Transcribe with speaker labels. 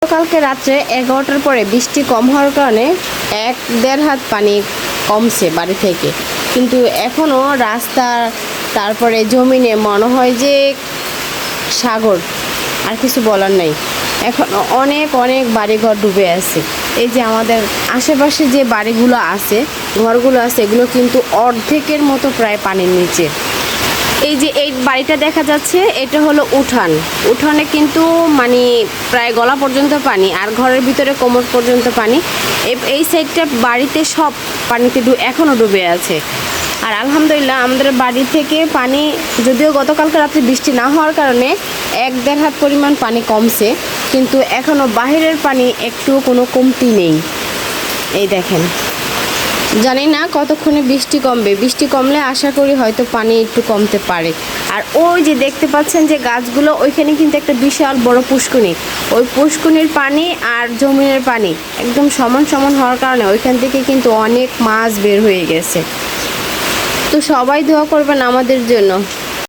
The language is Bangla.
Speaker 1: গতকালকে রাত্রে 11টার পরে বৃষ্টি কম হওয়ার কারণে 1-1.5 হাত পানি কমছে বাড়ি থেকে, কিন্তু এখনও রাস্তা তারপরে জমিনে মনে হয় যে সাগর, আর কিছু বলার নাই। এখন অনেক অনেক বাড়িঘর ডুবে আছে। এই যে আমাদের আশেপাশে যে বাড়িগুলো আছে, ঘরগুলো আছে, এগুলো কিন্তু অর্ধেকের মতো প্রায় পানির নিচে। এই যে এই বাড়িটা দেখা যাচ্ছে, এটা হলো উঠান। উঠানে কিন্তু মানে প্রায় গলা পর্যন্ত পানি, আর ঘরের ভিতরে কোমর পর্যন্ত পানি। এই সাইডটা বাড়িতে সব পানিতে এখনও ডুবে আছে। আর আলহামদুলিল্লাহ আমাদের বাড়ি থেকে পানি, যদিও গতকালকে রাত্রে বৃষ্টি না হওয়ার কারণে 1-1.5 হাত পরিমাণ পানি কমছে, কিন্তু এখনও বাহিরের পানি একটু কোনো কমতি নেই। এই দেখেন, জানি না কতক্ষণে বৃষ্টি কমবে। বৃষ্টি কমলে আশা করি হয়তো পানি একটু কমতে পারে। আর ওই যে দেখতে পাচ্ছেন যে গাছগুলো, ওইখানে কিন্তু একটা বিশাল বড় পুষ্কুনি। ওই পুষ্কুনির পানি আর জমিনের পানি একদম সমান সমান হওয়ার কারণে ওইখান থেকে কিন্তু অনেক মাছ বের হয়ে গেছে। তো সবাই দোয়া করবেন আমাদের জন্য।